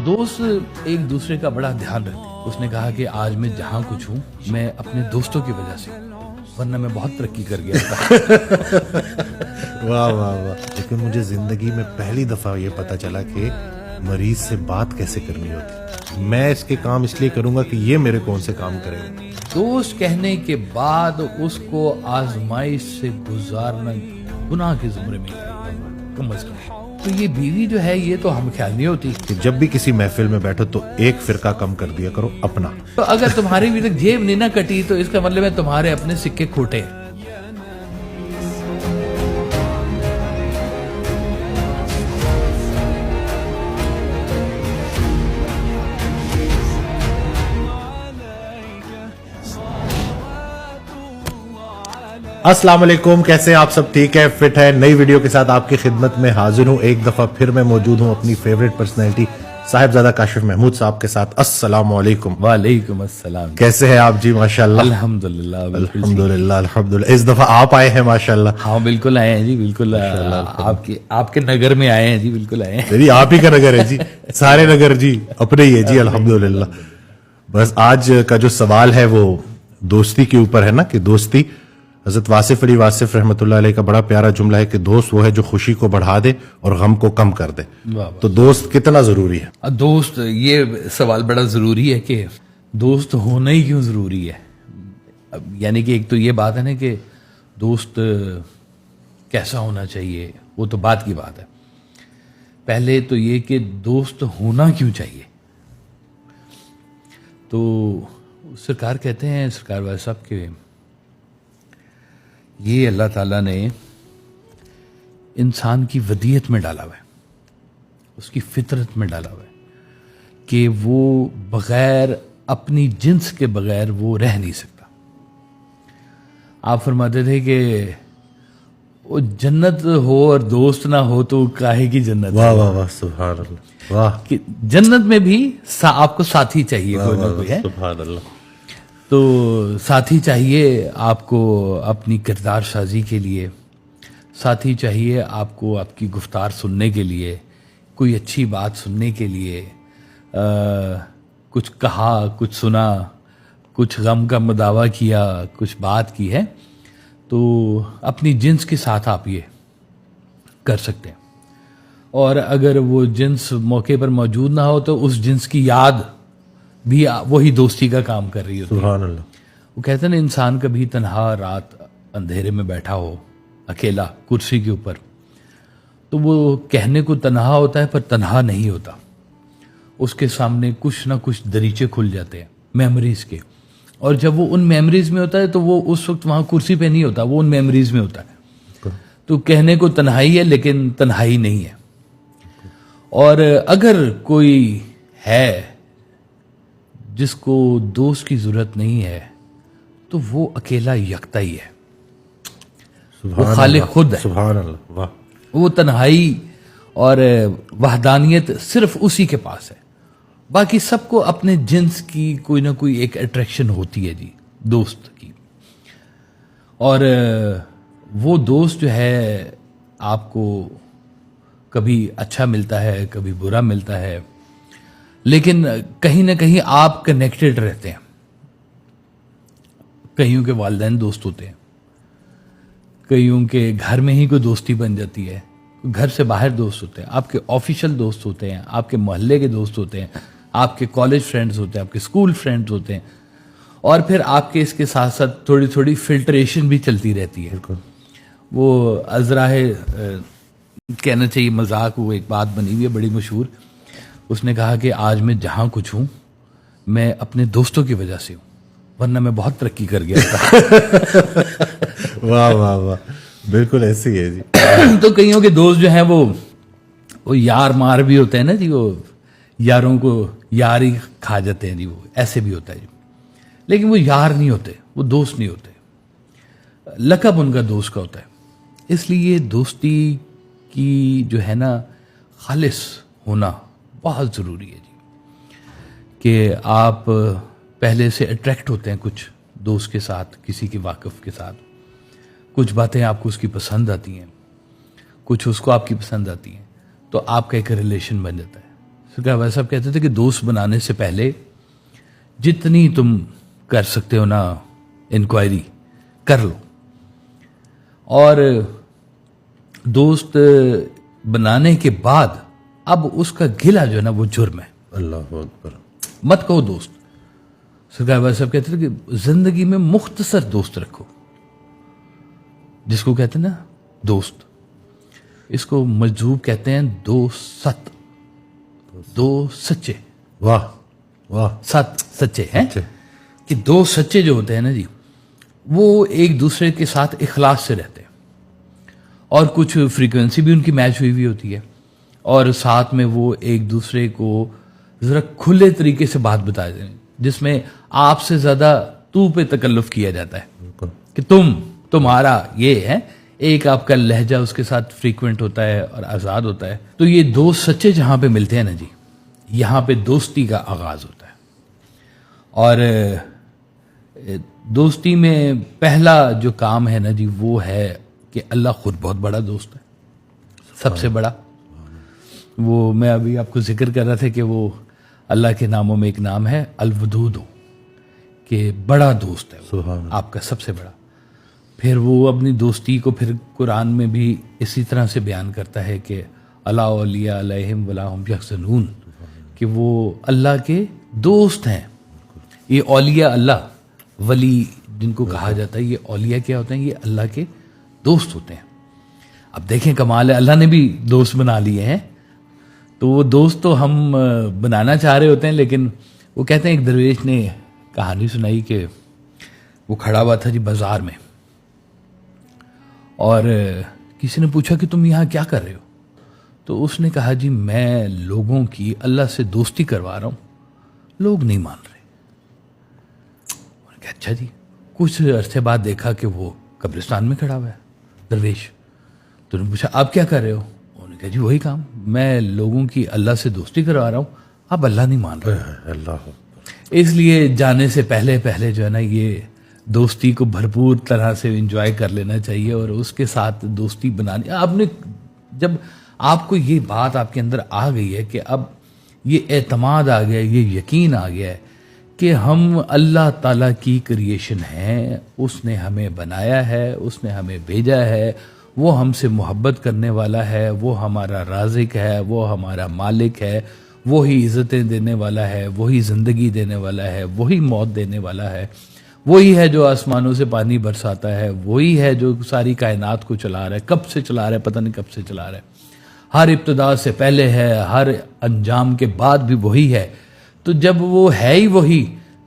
دوست ایک دوسرے کا بڑا دھیان رکھتے ہیں. اس نے کہا کہ آج میں جہاں کچھ ہوں میں اپنے دوستوں کی وجہ سے ہوں، ورنہ میں بہت ترقی کر گیا تھا. واہ واہ واہ. لیکن مجھے زندگی میں پہلی دفعہ یہ پتا چلا کہ مریض سے بات کیسے کرنی ہوتی. میں اس کے کام اس لیے کروں گا کہ یہ میرے کون سے کام کرے گا. دوست کہنے کے بعد اس کو آزمائش سے گزارنا گناہ کے زمرے میں کم از کم. تو یہ بیوی جو ہے یہ تو ہم خیال نہیں ہوتی کہ جب بھی کسی محفل میں بیٹھو تو ایک فرقہ کم کر دیا کرو اپنا. تو اگر تمہاری بھی تک جیب نہیں نہ کٹی تو اس کا مطلب ہے تمہارے اپنے سکے کھوٹے ہیں. السلام علیکم، کیسے ہیں آپ سب؟ ٹھیک ہے، فٹ ہے. نئی ویڈیو کے ساتھ آپ کی خدمت میں حاضر ہوں. ایک دفعہ پھر میں موجود ہوں اپنی فیوریٹ پرسنالٹی صاحبزادہ کاشف محمود صاحب کے ساتھ. السلام علیکم. وعلیکم السلام. کیسے ہیں آپ جی؟ ماشاءاللہ الحمدللہ. الحمدللہ الحمدللہ. اس دفعہ آپ آئے ہیں ماشاءاللہ. ہاں بالکل آئے ہیں جی، بالکل آپ کے نگر میں آئے ہیں جی، بالکل آئے ہیں. جی آپ ہی کا نگر ہے جی، سارے نگر جی اپنے ہی ہے جی. الحمدللہ. بس آج کا جو سوال ہے وہ دوستی کے اوپر ہے نا، کہ دوستی. حضرت واصف علی واصف رحمۃ اللہ علیہ کا بڑا پیارا جملہ ہے کہ دوست وہ ہے جو خوشی کو بڑھا دے اور غم کو کم کر دے. تو دوست کتنا ضروری ہے؟ دوست، یہ سوال بڑا ضروری ہے کہ دوست ہونا ہی کیوں ضروری ہے. یعنی کہ ایک تو یہ بات ہے نا کہ دوست کیسا ہونا چاہیے، وہ تو بات کی بات ہے. پہلے تو یہ کہ دوست ہونا کیوں چاہیے. تو سرکار کہتے ہیں، سرکار والے صاحب کے یہ اللہ تعالیٰ نے انسان کی ودیت میں ڈالا ہوا ہے، اس کی فطرت میں ڈالا ہوا ہے کہ وہ بغیر اپنی جنس کے بغیر وہ رہ نہیں سکتا. آپ فرماتے تھے کہ وہ جنت ہو اور دوست نہ ہو تو کاہے کی جنت. واہ واہ واہ، سبحان اللہ. واہ. کہ جنت میں بھی آپ کو ساتھی چاہیے، کوئی نہ کوئی ہے. سبحان اللہ. تو ساتھی چاہیے آپ کو اپنی کردار سازی کے لیے، ساتھی چاہیے آپ کو آپ کی گفتار سننے کے لیے، کوئی اچھی بات سننے کے لیے. کچھ کہا، کچھ سنا، کچھ غم کا مداوع کیا، کچھ بات کی ہے، تو اپنی جنس کے ساتھ آپ یہ کر سکتے ہیں. اور اگر وہ جنس موقع پر موجود نہ ہو تو اس جنس کی یاد بھی وہی دوستی کا کام کر رہی ہوتی ہے. سبحان اللہ. وہ کہتے ہیں نا، انسان کبھی تنہا رات اندھیرے میں بیٹھا ہو اکیلا کرسی کے اوپر، تو وہ کہنے کو تنہا ہوتا ہے پر تنہا نہیں ہوتا. اس کے سامنے کچھ نہ کچھ دریچے کھل جاتے ہیں میموریز کے، اور جب وہ ان میموریز میں ہوتا ہے تو وہ اس وقت وہاں کرسی پہ نہیں ہوتا، وہ ان میموریز میں ہوتا ہے. تو کہنے کو تنہائی ہے لیکن تنہائی نہیں ہے. اور اگر کوئی ہے جس کو دوست کی ضرورت نہیں ہے تو وہ اکیلا یکتا ہی ہے. وہ خالق خود ہے. سبحان اللہ. واہ. وہ تنہائی اور وحدانیت صرف اسی کے پاس ہے. باقی سب کو اپنے جنس کی کوئی نہ کوئی ایک اٹریکشن ہوتی ہے جی دوست کی. اور وہ دوست جو ہے آپ کو کبھی اچھا ملتا ہے، کبھی برا ملتا ہے، لیکن کہیں نہ کہیں آپ کنیکٹڈ رہتے ہیں. کئیوں کے والدین دوست ہوتے ہیں، کئیوں کے گھر میں ہی کوئی دوستی بن جاتی ہے، گھر سے باہر دوست ہوتے ہیں، آپ کے آفیشل دوست ہوتے ہیں، آپ کے محلے کے دوست ہوتے ہیں، آپ کے کالج فرینڈز ہوتے ہیں، آپ کے اسکول فرینڈز ہوتے ہیں. اور پھر آپ کے اس کے ساتھ ساتھ تھوڑی تھوڑی فلٹریشن بھی چلتی رہتی ہے. وہ ازراہ کہنا چاہیے مذاق، وہ ایک بات بنی ہوئی ہے بڑی مشہور. اس نے کہا کہ آج میں جہاں کچھ ہوں میں اپنے دوستوں کی وجہ سے ہوں، ورنہ میں بہت ترقی کر گیا تھا. واہ واہ واہ، بالکل ایسے ہی ہے جی. تو کئیوں کے دوست جو ہیں وہ یار مار بھی ہوتے ہیں نا جی، وہ یاروں کو یار ہی کھا جاتے ہیں جی، وہ ایسے بھی ہوتا ہے جی. لیکن وہ یار نہیں ہوتے، وہ دوست نہیں ہوتے، لقب ان کا دوست کا ہوتا ہے. اس لیے دوستی کی جو ہے نا خالص ہونا بہت ضروری ہے جی. کہ آپ پہلے سے اٹریکٹ ہوتے ہیں کچھ دوست کے ساتھ، کسی کے واقف کے ساتھ، کچھ باتیں آپ کو اس کی پسند آتی ہیں، کچھ اس کو آپ کی پسند آتی ہیں، تو آپ کا ایک ریلیشن بن جاتا ہے. सरकार भाई साहब कहते थे कि दोस्त बनाने से पहले जितनी तुम कर सकते हो ना इंक्वायरी कर लो, और दोस्त बनाने के बाद अब उसका गिला जो है ना वो जुर्म है, अल्लाह अकबर। मत कहो दोस्त। सरकार भाई साहब कहते थे कि जिंदगी में मुख्तसर दोस्त रखो, जिसको कहते हैं ना दोस्त, इसको मजदूब कहते हैं दो सत, दो सच्चे, वाह वाह। सत सच्चे हैं अच्छे। कि दो सच्चे जो होते हैं ना जी, वो एक दूसरे के साथ इखलास से रहते हैं, और कुछ फ्रीक्वेंसी भी उनकी मैच हुई होती है, और साथ में वो एक दूसरे को जरा खुले तरीके से बात बता दें, जिसमें आपसे ज्यादा तू पे तकल्लुफ किया जाता है बिल्कुल। कि तुम्हारा ये है, एक आपका लहजा उसके साथ फ्रीक्वेंट होता है और आजाद होता है। तो ये दो सच्चे जहां पे मिलते हैं ना जी, यहां पे दोस्ती का आगाज होता है। और दोस्ती में पहला जो काम है ना जी, वो है कि अल्लाह खुद बहुत बड़ा दोस्त है, सबसे बड़ा। वो मैं अभी आपको जिक्र कर रहा था कि वो अल्लाह के नामों में एक नाम है अल-वदूद, कि बड़ा दोस्त है वो, सुभान अल्लाह। आपका सबसे बड़ा। फिर वो अपनी दोस्ती को फिर कुरान में भी इसी तरह से बयान करता है कि अला औलिया अलैहिम वला हुम यहज़नून, कि वो अल्लाह के दोस्त हैं। ये औलिया अल्लाह, वली जिनको कहा जाता है, ये औलिया क्या होते हैं? ये अल्लाह के दोस्त होते हैं। अब देखें कमाल है, अल्लाह ने भी दोस्त बना लिए हैं। तो वो दोस्त तो हम बनाना चाह रहे होते हैं, लेकिन वो कहते हैं, एक दरवेश ने कहानी सुनाई कि वो खड़ा हुआ था जी बाजार में, और किसी ने पूछा कि तुम यहाँ क्या कर रहे हो? तो उसने कहा जी मैं लोगों की अल्लाह से दोस्ती करवा रहा हूँ, लोग नहीं मान रहे। उन्होंने कहा अच्छा जी। कुछ अरसे बाद देखा कि वो कब्रिस्तान में खड़ा हुआ है दरवेश। तो उन्होंने पूछा आप क्या कर रहे हो? उन्होंने कहा जी वही काम, मैं लोगों की अल्लाह से दोस्ती करवा रहा हूँ, अब अल्लाह नहीं मान रहा। अल्लाह। इसलिए जाने से पहले पहले जो है ना, ये दोस्ती को भरपूर तरह से एंजॉय कर लेना चाहिए, और उसके साथ दोस्ती बनानी। आपने जब आपको ये बात आपके अंदर आ गई है कि अब ये एतमाद आ गया, ये यकीन आ गया है कि हम अल्लाह ताला की क्रिएशन हैं, उसने हमें बनाया है, उसने हमें भेजा है, वो हमसे मोहब्बत करने वाला है, वो हमारा राज़िक है, वो हमारा मालिक है, वही इज़्ज़तें देने वाला है, वही ज़िंदगी देने वाला है, वही मौत देने वाला है, वही है जो आसमानों से पानी बरसाता है, वही है जो सारी कायनात को चला रहा है। कब से चला रहा है पता नहीं, कब से चला रहा है। हर इब्तिदा से पहले है, हर अंजाम के बाद भी वही है। तो जब वो है ही वही,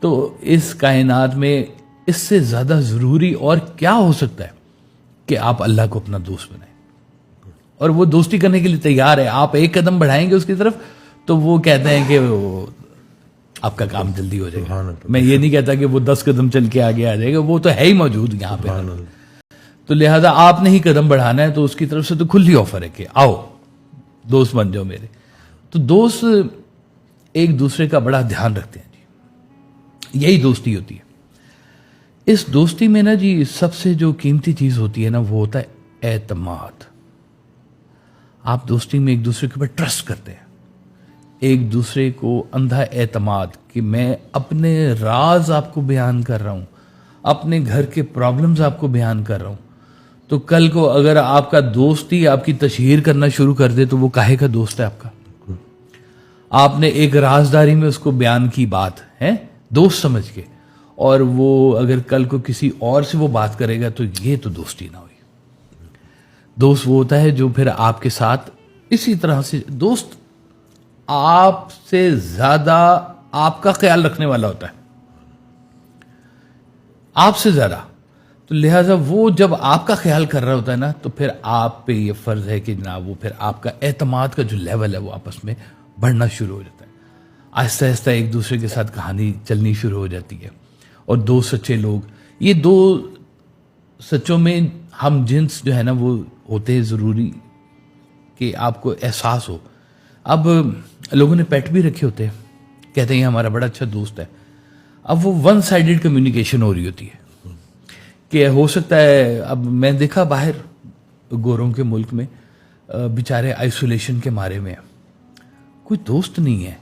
तो इस कायनात में इससे ज़्यादा ज़रूरी और क्या हो सकता है कि आप अल्लाह को अपना दोस्त बनाएं, और वो दोस्ती करने के लिए तैयार है। आप एक कदम बढ़ाएंगे उसकी तरफ, तो वो कहते हैं कि वो आपका काम जल्दी हो जाएगा। मैं ये नहीं कहता कि वो 10 कदम चल के आगे आ जाएगा, वो तो है ही मौजूद यहाँ पे। तो लिहाजा आपने ही कदम बढ़ाना है, तो उसकी तरफ से तो खुली ऑफर है कि आओ दोस्त बन जाओ मेरे। तो दोस्त एक दूसरे का बड़ा ध्यान रखते हैं जी, यही दोस्ती होती है। इस दोस्ती में ना जी सबसे जो कीमती चीज होती है ना, वो होता है एतमाद। आप दोस्ती में एक दूसरे के ऊपर ट्रस्ट करते हैं, एक दूसरे को अंधा एतमाद कि मैं अपने राज आपको बयान कर रहा हूं, अपने घर के प्रॉब्लम्स आपको बयान कर रहा हूं। तो कल को अगर आपका दोस्त ही आपकी तशहीर करना शुरू कर दे, तो वो काहे का दोस्त है आपका? आपने एक राजदारी में उसको बयान की बात है दोस्त समझ के, और वो अगर कल को किसी और से वो बात करेगा, तो ये तो दोस्ती ना हुई। दोस्त वो होता है जो फिर आपके साथ इसी तरह से, दोस्त आपसे ज्यादा आपका ख्याल रखने वाला होता है, आपसे ज्यादा। तो लिहाजा वो जब आपका ख्याल कर रहा होता है ना, तो फिर आप पे ये फर्ज है कि जनाब वो फिर आपका एतमाद का जो लेवल है वो आपस में बढ़ना शुरू हो जाता है। आहिस्ता आहिस्ता एक दूसरे के साथ कहानी चलनी शुरू हो जाती है। और दो सच्चे लोग, ये दो सच्चों में हम जिन्स जो है ना वो होते हैं ज़रूरी कि आपको एहसास हो। अब लोगों ने पेट भी रखे होते हैं, कहते हैं ये हमारा बड़ा अच्छा दोस्त है। अब वो वन साइडेड कम्युनिकेशन हो रही होती है कि हो सकता है, अब मैं देखा बाहर गोरों के मुल्क में बेचारे आइसोलेशन के मारे में हैं, کوئی دوست نہیں ہے.